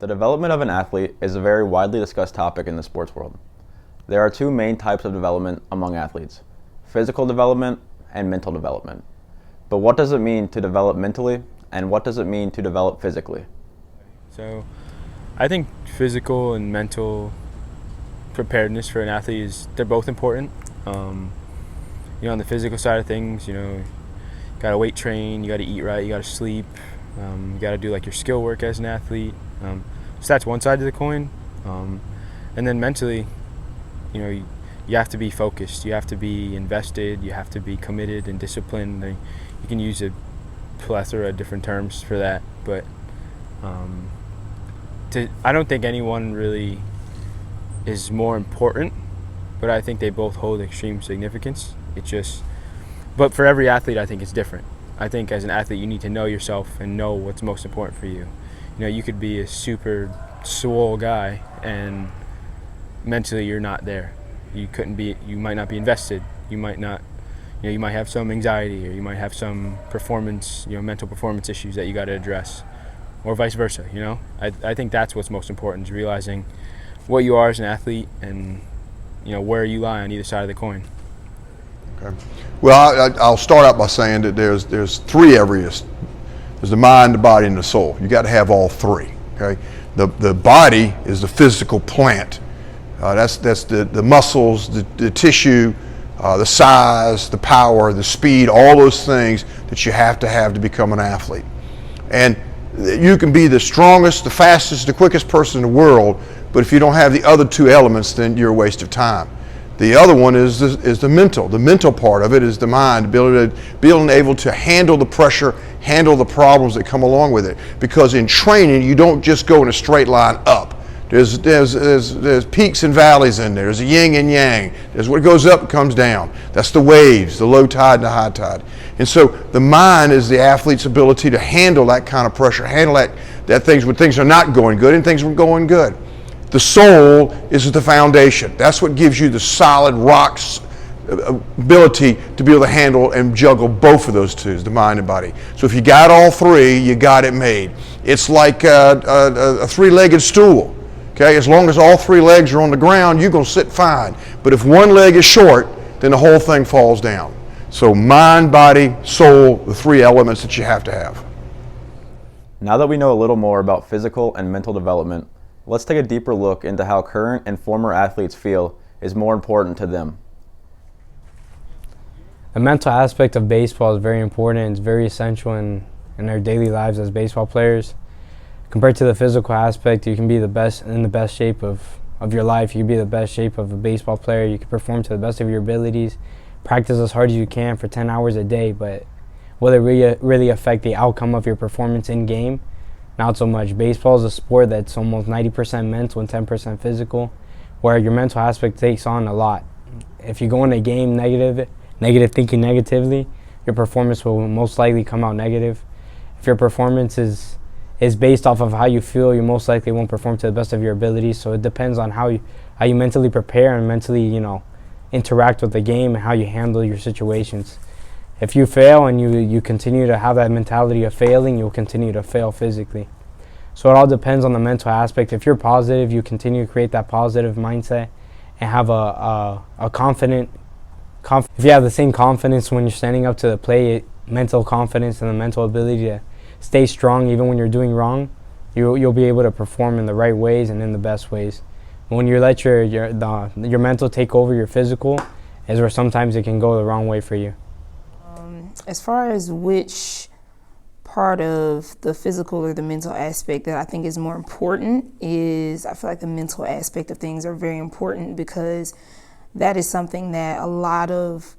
The development of an athlete is a very widely discussed topic in the sports world. There are two main types of development among athletes: physical development and mental development. But what does it mean to develop mentally, and what does it mean to develop physically? So I think physical and mental preparedness for an athlete they're both important. On the physical side of things, you gotta weight train, you gotta eat right, you gotta sleep, you gotta do like your skill work as an athlete. So that's one side of the coin. And then mentally, you have to be focused, you have to be invested, you have to be committed and disciplined. You can use a plethora of different terms for that, but I don't think anyone really is more important, but I think they both hold extreme significance. But for every athlete, I think it's different. I think as an athlete, you need to know yourself and know what's most important for you. You could be a super swole guy and mentally you're not there. You might not be invested. You might have some anxiety, or you might have some mental performance issues that you got to address, or vice versa. I think that's what's most important, is realizing what you are as an athlete and where you lie on either side of the coin. Okay. Well, I'll start out by saying that there's three areas. There's the mind, the body, and the soul. You got to have all three. Okay. The body is the physical plant. That's the muscles, the tissue, the size, the power, the speed, all those things that you have to become an athlete. And you can be the strongest, the fastest, the quickest person in the world, but if you don't have the other two elements, then you're a waste of time. The other one is the mental. The mental part of it is the mind, being able to handle the pressure, handle the problems that come along with it. Because in training, you don't just go in a straight line up. There's peaks and valleys in there. There's a yin and yang. There's what goes up and comes down. That's the waves, the low tide and the high tide. And so the mind is the athlete's ability to handle that kind of pressure, handle that things when things are not going good and things are going good. The soul is the foundation. That's what gives you the solid rocks ability to be able to handle and juggle both of those two, the mind and body. So if you got all three, you got it made. It's like a three-legged stool. Okay, as long as all three legs are on the ground, you're going to sit fine. But if one leg is short, then the whole thing falls down. So mind, body, soul, the three elements that you have to have. Now that we know a little more about physical and mental development, let's take a deeper look into how current and former athletes feel is more important to them. The mental aspect of baseball is very important. It's very essential in their daily lives as baseball players. Compared to the physical aspect, you can be the best shape of your life. You can be the best shape of a baseball player. You can perform to the best of your abilities, practice as hard as you can for 10 hours a day, but will it really affect the outcome of your performance in game? Not so much. Baseball is a sport that's almost 90% mental and 10% physical, where your mental aspect takes on a lot. If you go in a game thinking negatively, your performance will most likely come out negative. If your performance is based off of how you feel, you most likely won't perform to the best of your abilities. So it depends on how you mentally prepare and mentally, interact with the game and how you handle your situations. If you fail and you continue to have that mentality of failing, you'll continue to fail physically. So it all depends on the mental aspect. If you're positive, you continue to create that positive mindset and have if you have the same confidence when you're standing up to the plate, mental confidence and the mental ability to stay strong even when you're doing wrong, you'll be able to perform in the right ways and in the best ways. When you let your mental take over your physical is where sometimes it can go the wrong way for you. As far as which part of the physical or the mental aspect that I think is more important is, I feel like the mental aspect of things are very important, because that is something that a lot of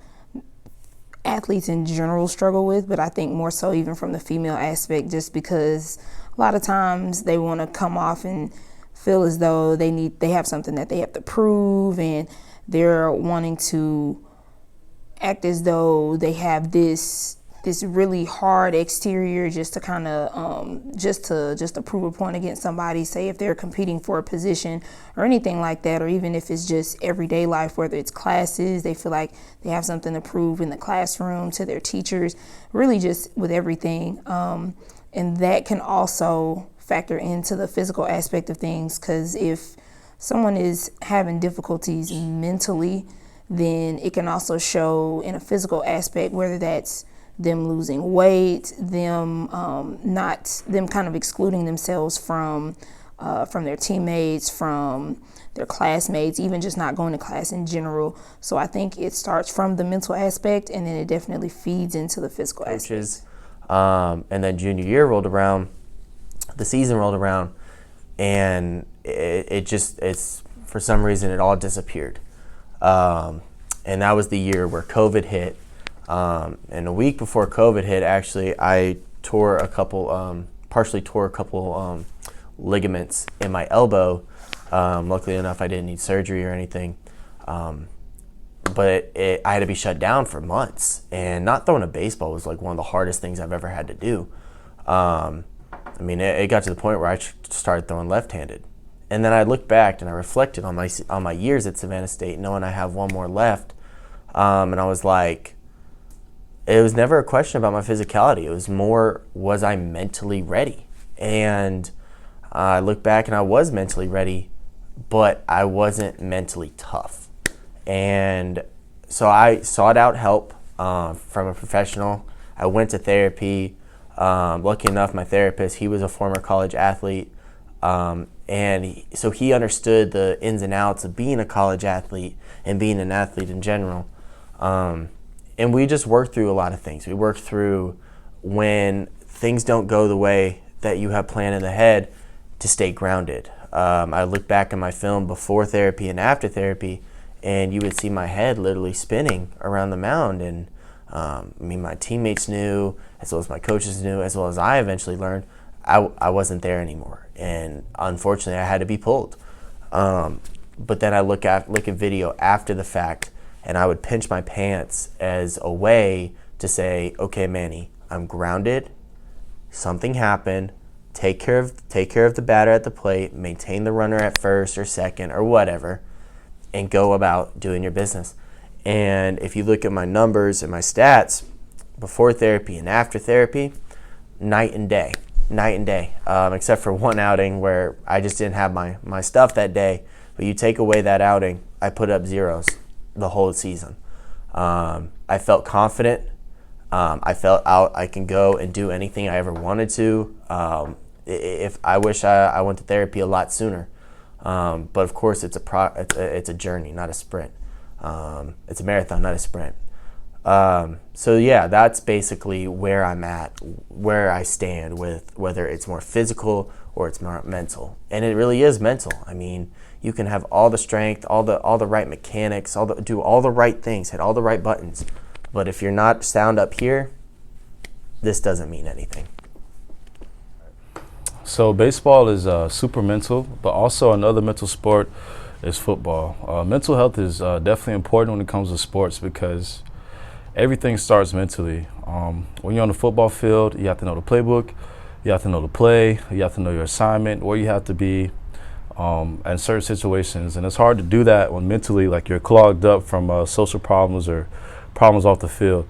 athletes in general struggle with, but I think more so even from the female aspect, just because a lot of times they want to come off and feel as though they have something that they have to prove, and they're wanting to act as though they have this really hard exterior just to kind of just to prove a point against somebody. Say if they're competing for a position or anything like that, or even if it's just everyday life, whether it's classes, they feel like they have something to prove in the classroom to their teachers, really just with everything. And that can also factor into the physical aspect of things, because if someone is having difficulties mentally, then it can also show in a physical aspect, whether that's them losing weight, them them kind of excluding themselves from their teammates, from their classmates, even just not going to class in general. So I think it starts from the mental aspect, and then it definitely feeds into the physical aspect. And then junior year rolled around, the season rolled around, and it's for some reason it all disappeared. And that was the year where COVID hit. And a week before COVID hit, actually, I partially tore a couple ligaments in my elbow. Luckily enough, I didn't need surgery or anything. But I had to be shut down for months. And not throwing a baseball was like one of the hardest things I've ever had to do. I mean, it got to the point where I started throwing left-handed. And then I looked back and I reflected on my years at Savannah State, knowing I have one more left. And I was like, it was never a question about my physicality. It was more, was I mentally ready? And I look back and I was mentally ready, but I wasn't mentally tough. And so I sought out help from a professional. I went to therapy. Lucky enough, my therapist, he was a former college athlete. So he understood the ins and outs of being a college athlete and being an athlete in general. And we just worked through a lot of things. We worked through when things don't go the way that you have planned in the head, to stay grounded. I look back at my film before therapy and after therapy, and you would see my head literally spinning around the mound. And my teammates knew, as well as my coaches knew, as well as I eventually learned, I wasn't there anymore. And unfortunately, I had to be pulled. But then I look at video after the fact, and I would pinch my pants as a way to say, okay, Manny, I'm grounded. Something happened. Take care of the batter at the plate, maintain the runner at first or second or whatever, and go about doing your business. And if you look at my numbers and my stats before therapy and after therapy, night and day, except for one outing where I just didn't have my stuff that day. But you take away that outing, I put up zeros the whole season. I felt confident. I felt I can go and do anything I ever wanted to. If I wish I went to therapy a lot sooner, but of course it's a journey, not a sprint. It's a marathon, not a sprint. So yeah, that's basically where I'm at, where I stand with whether it's more physical or it's more mental. And it really is mental. I mean, you can have all the strength, all the right mechanics, do all the right things, hit all the right buttons, but if you're not sound up here, this doesn't mean anything. So baseball is super mental, but also another mental sport is football. Mental health is definitely important when it comes to sports, because everything starts mentally. When you're on the football field, you have to know the playbook, you have to know the play, you have to know your assignment, where you have to be in certain situations. And it's hard to do that when mentally, like, you're clogged up from social problems or problems off the field.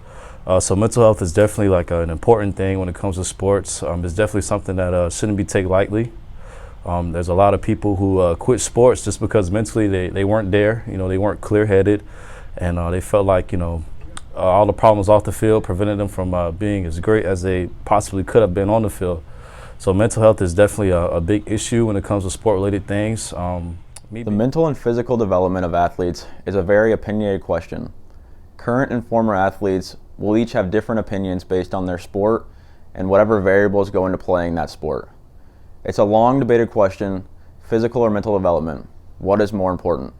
So mental health is definitely like an important thing when it comes to sports. It's definitely something that shouldn't be taken lightly. There's a lot of people who quit sports just because mentally they weren't there. They weren't clear-headed, and they felt like all the problems off the field prevented them from being as great as they possibly could have been on the field. So mental health is definitely a big issue when it comes to sport-related things. The mental and physical development of athletes is a very opinionated question. Current and former athletes will each have different opinions based on their sport and whatever variables go into playing that sport. It's a long debated question: physical or mental development? What is more important?